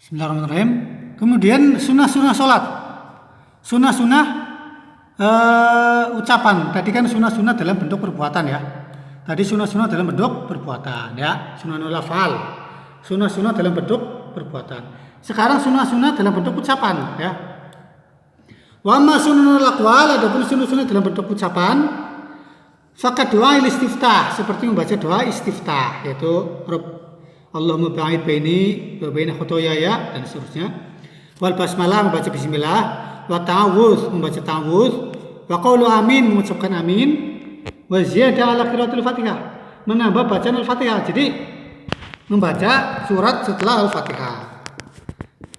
Bismillahirrahmanirrahim. Kemudian sunnah-sunnah sholat. Sunnah-sunnah ucapan. Tadi kan sunnah-sunnah dalam bentuk perbuatan ya. Tadi sunnah-sunnah dalam bentuk perbuatan ya. Sunnahul afal. Sunnah-sunnah dalam bentuk perbuatan. Sekarang sunnah-sunnah dalam bentuk ucapan ya. Wa amma sunnahul aqwal, adapun sunnah-sunnah dalam bentuk ucapan, fakat doa istiftah, seperti membaca doa istiftah, yaitu Allahumma ba'id baini wa baina khotoyaya dan seterusnya. Wal basmalah, membaca bismillah. Wa ta'awudz, membaca ta'awudz. Wa qaulu amin, mengucapkan amin. Wa ziyadah ala qiraatul Fatihah, menambah bacaan Al-Fatihah. Jadi membaca surat setelah Al-Fatihah.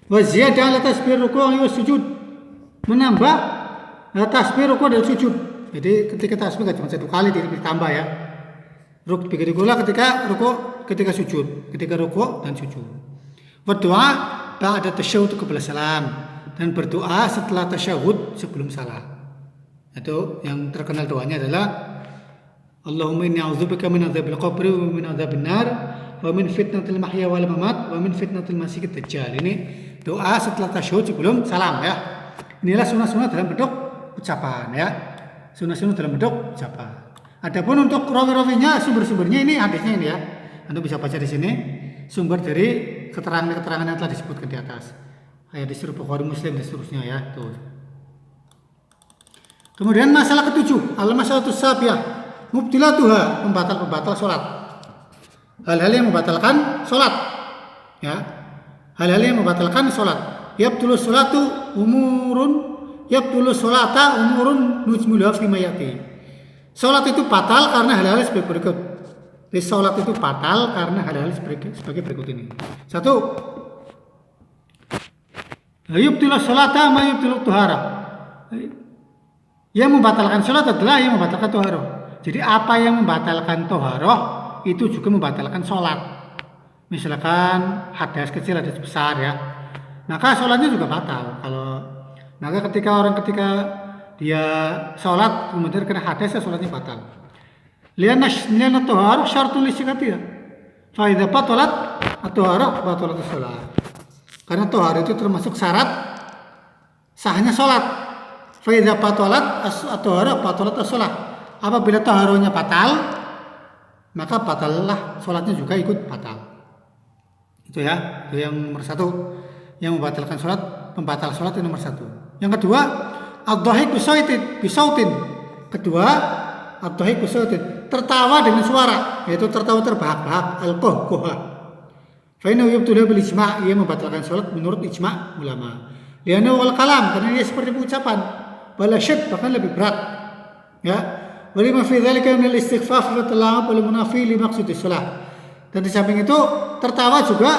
Wa ziyadah ala tasbih ruku' wa sujud, menambah tasbih ruku' dan sujud. Jadi ketika tasbih cuma satu kali ditambah ya. Begitu pula ketika ruku', ketika sujud, ketika ruku' dan sujud. Berdoa ba'da tasyahhud qabla salam, dan berdoa setelah tasyahud sebelum salam. Itu yang terkenal doanya adalah Allahumma inni a'udzubika min adzabil qabri wa min adzabin nar wa min fitnatil mahya wal mamat wa min fitnatil masiihid dajjal. Ini doa setelah tasyahud sebelum salam ya. Inilah sunnah-sunnah dalam bentuk ucapan ya. Sunnah-sunnah dalam bentuk ucapan. Adapun untuk rawi-rawinya, sumber-sumbernya ini hadisnya ini ya. Anda bisa baca di sini sumber dari keterangan-keterangan yang telah disebutkan di atas. Hadis Bukhari, Muslim dan seterusnya ya. Tuh. Kemudian masalah ketujuh, al-masalatus sabiyah, mubtilatuha, pembatal-pembatal salat. Hal-hal yang membatalkan salat. Ya. Hal-hal yang membatalkan salat. Yabtulu salatu umurun, yabtulu salata umurun nujmuluha fi mayati. Salat itu batal karena hal-hal sebagai berikut. Jadi salat itu batal karena hal-hal sebagai berikut ini. Satu, yubtilu salata ma yubtilu tuhara. Yang membatalkan salat adalah yang membatalkan toharoh. Jadi apa yang membatalkan toharoh itu juga membatalkan salat. Misalkan hadas kecil, hadas besar ya, maka salatnya juga batal. Maka ketika dia sholat kemudian kena hadas, sholatnya batal. Lian at-tahara syartul lisikatiha. Fa idza batalat at-tahara batalat as-shalah. Karena tahara itu termasuk syarat sahnya sholat. Fa idza batalat at-tahara batalat as-shalah. Apabila taharanya batal, maka batallah sholatnya juga ikut batal. Itu ya, itu yang nomor satu, yang membatalkan sholat, pembatal sholat yang nomor satu. Yang kedua, ad-dhahik bisautin. Kedua, ad-dhahik bisautin, tertawa dengan suara, yaitu tertawa terbahak-bahak, al-qahqahah. Fa innahu yubtilu bil ijma', ia membatalkan salat menurut ijma' ulama. Li'annahu wal kalam, karena dia seperti ucapan, bal syad, bahkan lebih berat. Ya. Wa lima fi dzalika min al-istighfaf wa tala'ub wal munafi li maqsudis shalah. Dan di samping itu tertawa juga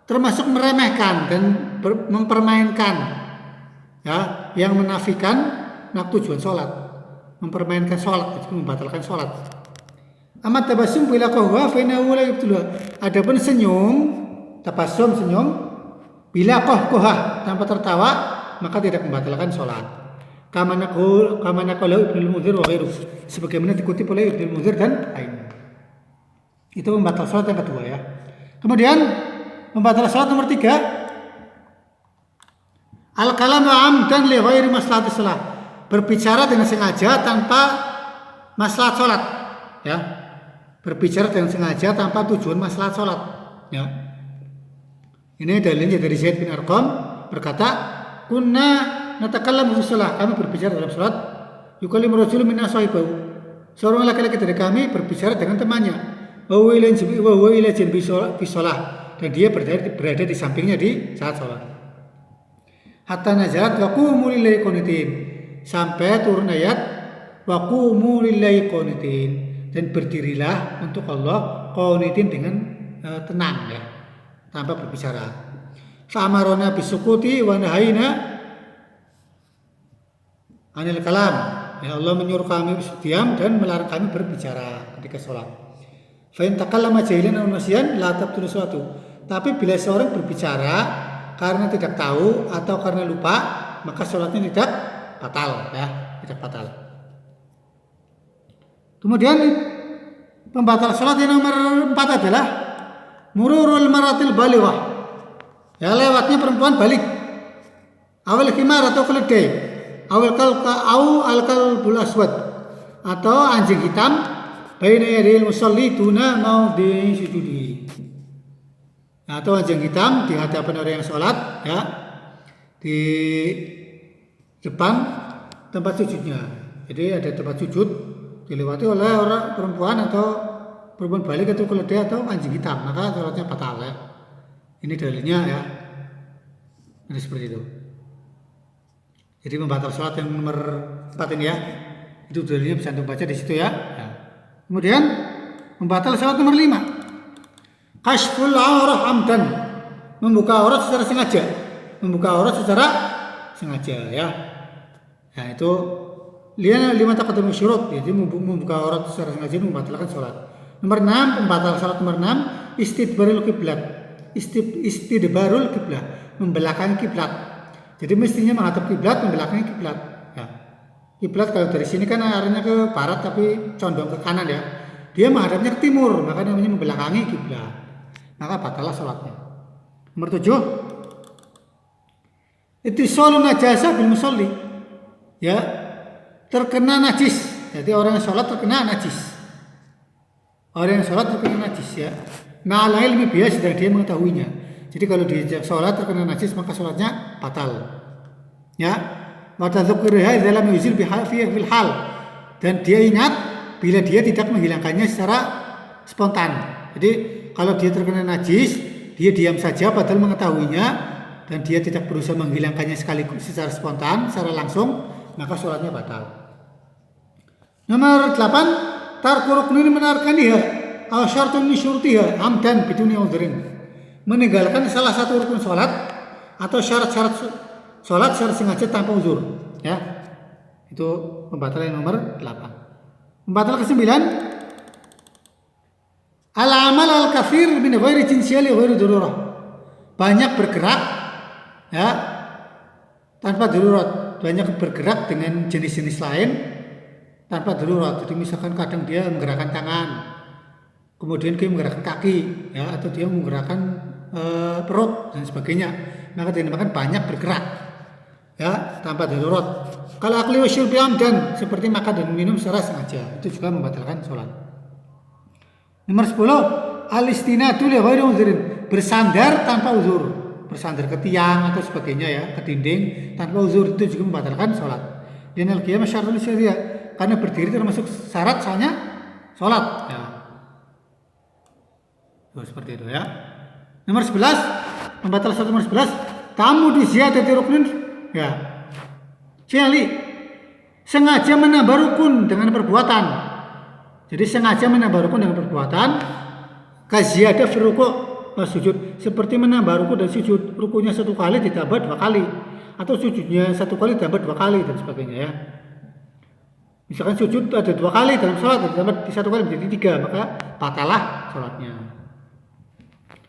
termasuk meremehkan dan mempermainkan, ya, yang menafikan tujuan sholat, mempermainkan sholat, itu membatalkan sholat. Amat tabassum bila qahwa fa innahu la yubtilu. Adapun senyum, tabassum senyum bila qahqahah, tanpa tertawa, maka tidak membatalkan sholat. Kama naqala Ibnu Munzir wa ghairuh, sebagaimana dikutip oleh Ibnu Munzir dan lainnya. Itu membatalkan sholat yang kedua ya. Kemudian membatalkan sholat nomor 3, al-kalamu amdan li ghairi maslahatis shalah, berbicara dengan sengaja tanpa maslahat salat, ya. Berbicara dengan sengaja tanpa tujuan maslahat salat, ya. Ini dalilnya dari Zaid bin Arqam berkata, "Kunna natakallamu fi shalah," kami berbicara dalam salat, yukallimu rajulun min ashabihi, seorang laki-laki dari kami berbicara dengan temannya, wa huwa ila janbi fi shalah, dan dia berada di sampingnya di saat salat. Hatta nazalat wa qumu lillahi qanitin, sampai turun ayat wa qumu lillahi qanitin, dan berdirilah untuk Allah qanitin dengan tenang ya, tanpa berbicara. Fa amarona bisukuti wa nahayna anil kalam, ya, Allah menyuruh kami diam dan melarang kami berbicara ketika sholat. Fa in takallama jahilan aw nasiyan la tabtulu sholatu. Tapi bila seorang berbicara karena tidak tahu atau karena lupa, maka sholatnya tidak batal ya, tidak batal. Kemudian pembatal sholat yang nomor 4 adalah mururul maratil balighah, Ya, lewatnya perempuan balik. Awal khimar atau keledai. Awal kalbul aswad atau anjing hitam baina yadil musalli tuna maudhi sujudi. Atau anjing hitam di hadapan orang yang sholat, ya, di depan tempat sujudnya. Jadi ada tempat sujud dilewati oleh orang perempuan atau perempuan balik atau keledai atau anjing hitam, maka sholatnya batal, ya. Ini dalilnya, ya. Ini seperti itu. Jadi membatal sholat yang nomor 4 ini, ya. Itu dalilnya bisa Anda baca di situ, ya. Kemudian membatal sholat nomor 5. Kashful aurah amdan. Membuka aurat secara sengaja. Membuka aurat secara sengaja, ya. Nah, itu 5 taqaddum syurut. Jadi membuka aurat secara sengaja membatalkan sholat. Nomor 6, pembatal sholat nomor 6, istidbarul kiblat. Istidbarul kiblat, membelakangi kiblat. Jadi mestinya menghadap kiblat, membelakangi kiblat. Ya. Kiblat kalau dari sini kan arahnya ke barat tapi condong ke kanan, ya. Dia menghadapnya ke timur, maka namanya membelakangi kiblat. Maka batalah sholatnya. Nomor 7, ittisalun najasa bil musalli. Ya, terkena najis. Jadi orang yang sholat terkena najis. Orang yang sholat terkena najis, ya. Ma'al ilmi bias dan dia mengetahuinya. Jadi kalau dia sholat terkena najis maka sholatnya batal. Ya, watadzukriha dalam yuzil fil hal, dan dia ingat bila dia tidak menghilangkannya secara spontan. Jadi kalau dia terkena najis, dia diam saja padahal mengetahuinya dan dia tidak berusaha menghilangkannya sekaligus secara spontan, secara langsung, maka sholatnya batal. Nomor 8, tarku ruknin menarkaniha aw syartun min syurutiha amdan biduni udhrin. Meninggalkan salah satu rukun sholat atau syarat-syarat sholat secara sengaja tanpa uzur, ya. Itu pembatalan nomor 8. Pembatalan ke-9, al-amal al-kathir min ghairi jinsiyah li ghairi darurah. Banyak bergerak, ya, tanpa darurat. Banyak bergerak dengan jenis-jenis lain tanpa darurat. Jadi misalkan kadang dia menggerakkan tangan, kemudian dia menggerakkan kaki, ya, atau dia menggerakkan perut dan sebagainya, maka dinamakan banyak bergerak, ya, tanpa darurat. Kalau akli wa syurbi amdan, seperti makan dan minum secara sengaja, itu juga membatalkan sholat. Nomor 10, al-istinadu li ghairi udhrin, bersandar tanpa uzur, bersandar ke tiang atau sebagainya, ya, ke dinding tanpa uzur, itu juga membatalkan sholat. Dan al-qiyam syartul syariah, karena berdiri termasuk syarat sahnya sholat, ya. Seperti itu, ya. Nomor 11, pembatal sholat nomor 11, tamu di ziyadati ruknin, ya. Sengaja menambah rukun dengan perbuatan. Jadi sengaja menambah rukun dengan perbuatan, kaziyadah fi ruku' wa sujud, seperti menambah rukun dan sujud. Rukunya 1 kali ditambah 2 kali, atau sujudnya 1 kali ditambah 2 kali dan sebagainya, ya. Misalkan sujud ada 2 kali dalam sholat, ditambah 1 kali menjadi 3, maka batalah sholatnya.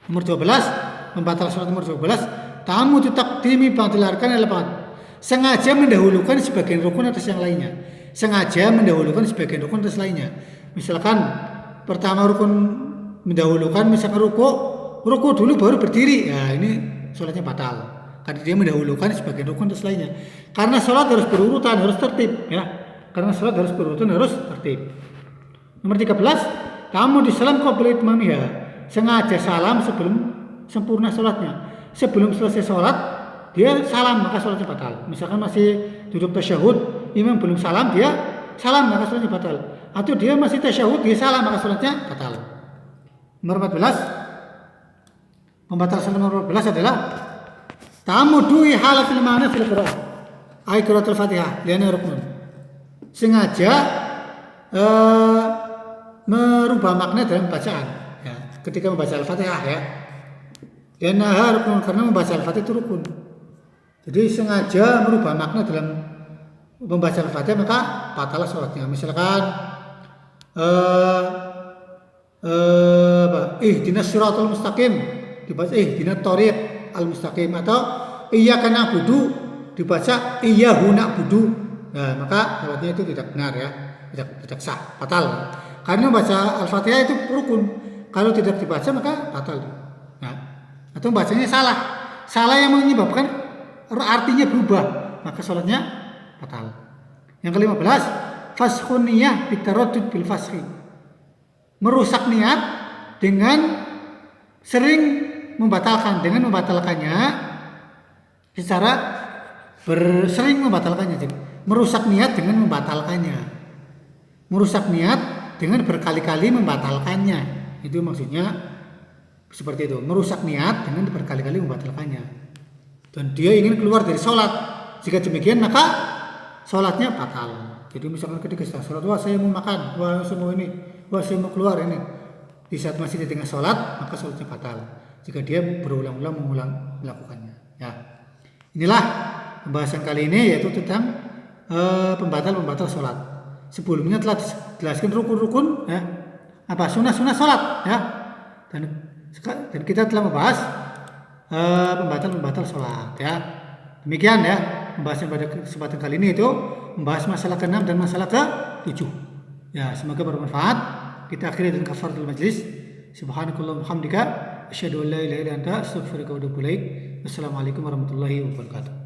Nomor 12, membatal sholat nomor 12, tamu taqdimi ba'dil arkan al-arba'ah. Sengaja mendahulukan sebagian rukun atas yang lainnya. Sengaja mendahulukan sebagian rukun atas lainnya. Misalkan pertama rukun mendahulukan, misalkan ruku dulu baru berdiri. Ya, ini sholatnya batal. Karena dia mendahulukan sebagian rukun atas lainnya. Karena sholat harus berurutan, harus tertib, ya. Karena sholat harus berurutan, harus tertib. Nomor 13, tamu di salam qabla itmamiha. Sengaja salam sebelum sempurna sholatnya. Sebelum selesai sholat dia salam, maka sholatnya batal. Misalkan masih duduk tasyahud, imam belum salam, dia salam, maka sholatnya batal. Atau dia masih tasyahud, dia salam, maka sholatnya batal. Nomor 14, pembatal sholat nomor 14 adalah tamudui halatil ma'na fil qira'ah, ay qira'atul Fatihah liana rukun. Sengaja merubah makna dalam bacaan. Ketika membaca Al-Fatihah, ya, dan rukun, karena membaca Al-Fatihah itu rukun. Jadi sengaja merubah makna dalam membaca Al-Fatihah, maka batalah sholatnya. Misalkan ihdinas siratal mustaqim dibaca ihdinas thoriq al-mustaqim, atau iyyaka na'budu dibaca iyyahu na'budu. Nah, maka sholatnya itu tidak benar, ya, tidak sah, batal. Karena membaca Al-Fatihah itu rukun. Kalau tidak dibaca maka batal. Nah, atau bacanya salah salah yang menyebabkan artinya berubah, maka sholatnya batal. Yang ke-15, faskhun niyah bitaraddud bil faskhi. Merusak niat dengan sering membatalkan, dengan membatalkannya secara bersering membatalkannya. Jadi, merusak niat dengan membatalkannya. Merusak niat dengan berkali-kali membatalkannya. Itu maksudnya seperti itu. Merusak niat dengan berkali-kali membatalkannya. Dan dia ingin keluar dari sholat. Jika demikian maka sholatnya batal. Jadi misalkan ketika setelah sholat, wah saya mau makan, wah saya mau ini, wah saya mau keluar ini. Di saat masih di tengah sholat, maka sholatnya batal. Jika dia berulang-ulang melakukannya. Ya. Inilah pembahasan kali ini, yaitu tentang pembatal sholat. Sebelumnya telah dijelaskan rukun-rukun, ya, apa sunnah-sunnah sholat, ya, dan kita telah membahas pembatal sholat, ya. Demikian ya pembahasan pada kesempatan kali ini, itu membahas masalah ke-6 dan masalah ke-7. Ya, semoga bermanfaat. Kita akhiri dengan kafaratul majlis. Subhanakallahumma hamdika asyhadu an la ilaha illa anta astaghfiruka wa atubu ilaik. Wassalamualaikum warahmatullahi wabarakatuh.